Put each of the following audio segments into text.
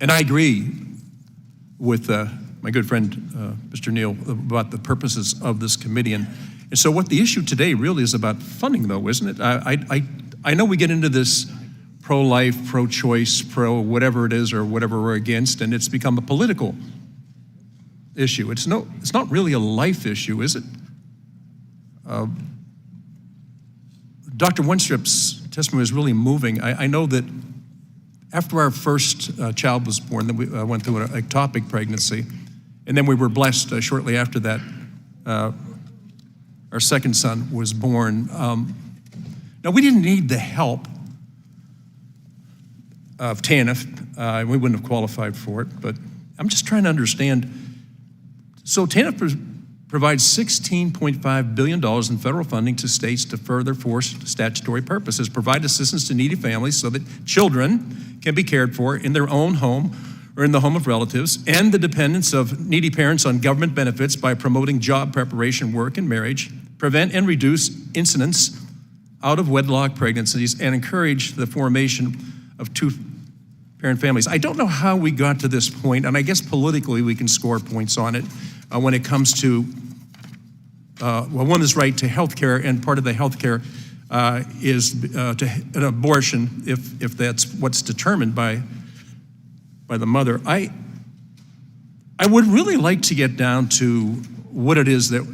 And I agree with my good friend, Mr. Neal, about the purposes of this committee. And so what the issue today really is about funding, though, isn't it? I know we get into this pro-life, pro-choice, pro-whatever it is or whatever we're against, and it's become a political issue. It's not really a life issue, is it? Dr. Wenstrup's testimony was really moving. I know that after our first child was born, then we went through an ectopic pregnancy, and then we were blessed shortly after that. Our second son was born. Now, we didn't need the help of TANF. We wouldn't have qualified for it, but I'm just trying to understand. So TANF provides $16.5 billion in federal funding to states to further force statutory purposes, provide assistance to needy families so that children can be cared for in their own home or in the home of relatives, and the dependence of needy parents on government benefits by promoting job preparation, work, and marriage, prevent and reduce incidence out of wedlock pregnancies, and encourage the formation of two-parent families. I don't know how we got to this point, and I guess politically we can score points on it when it comes to, one is right to health care, and part of the health care is to an abortion if that's what's determined by the mother. I would really like to get down to what it is that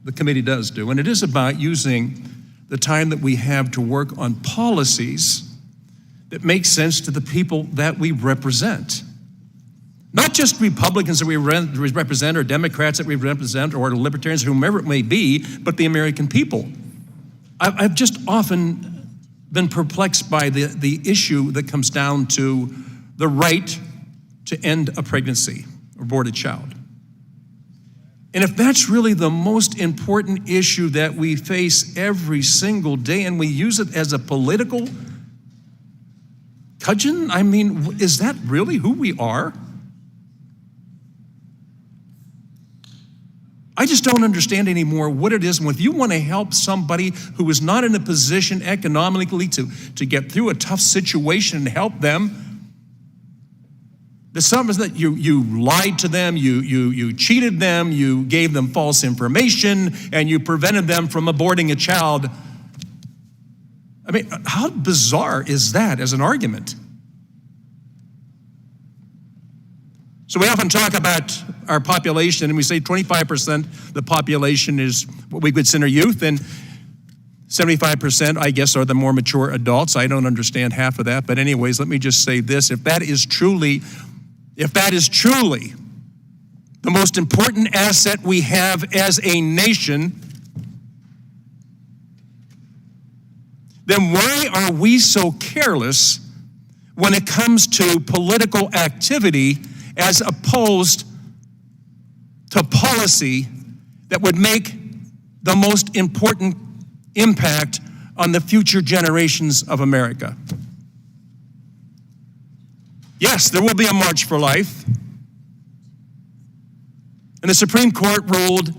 the committee does do, and it is about using the time that we have to work on policies that make sense to the people that we represent. Not just Republicans that we represent, or Democrats that we represent, or Libertarians, whomever it may be, but the American people. I've just often been perplexed by the issue that comes down to the right to end a pregnancy or abort a child. And if that's really the most important issue that we face every single day, and we use it as a political cudgel, I mean, is that really who we are? I just don't understand anymore what it is. And if you want to help somebody who is not in a position economically to get through a tough situation and help them, the sum is that you lied to them, you cheated them, you gave them false information, and you prevented them from aborting a child. I mean, how bizarre is that as an argument? So we often talk about our population, and we say 25% of the population is what we consider youth, and 75%, I guess, are the more mature adults. I don't understand half of that, but anyways, let me just say this. If that is truly the most important asset we have as a nation, then why are we so careless when it comes to political activity as opposed to policy that would make the most important impact on the future generations of America? Yes, there will be a March for Life. And the Supreme Court ruled,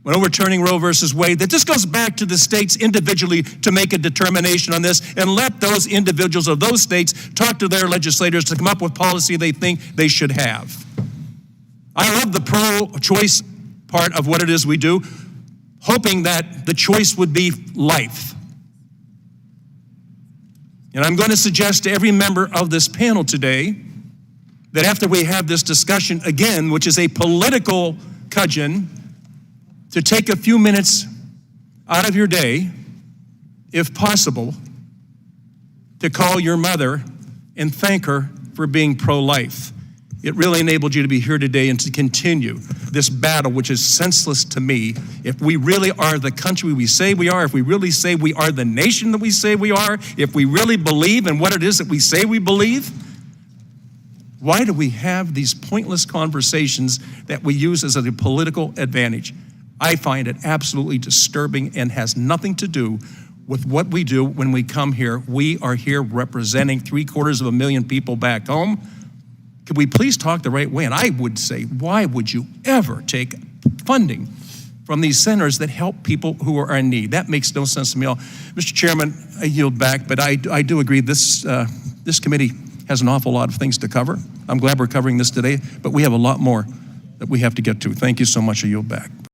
when overturning Roe versus Wade, that this goes back to the states individually to make a determination on this, and let those individuals of those states talk to their legislators to come up with policy they think they should have. I love the pro-choice part of what it is we do, hoping that the choice would be life. And I'm going to suggest to every member of this panel today that after we have this discussion again, which is a political cudgel, to take a few minutes out of your day, if possible, to call your mother and thank her for being pro-life. It really enabled you to be here today and to continue this battle, which is senseless to me. If we really are the country we say we are, if we really say we are the nation that we say we are, if we really believe in what it is that we say we believe, why do we have these pointless conversations that we use as a political advantage? I find it absolutely disturbing and has nothing to do with what we do when we come here. We are here representing 750,000 people back home. Could we please talk the right way? And I would say, why would you ever take funding from these centers that help people who are in need? That makes no sense to me at all. Mr. Chairman, I yield back, but I do agree this committee has an awful lot of things to cover. I'm glad we're covering this today, but we have a lot more that we have to get to. Thank you so much. I yield back.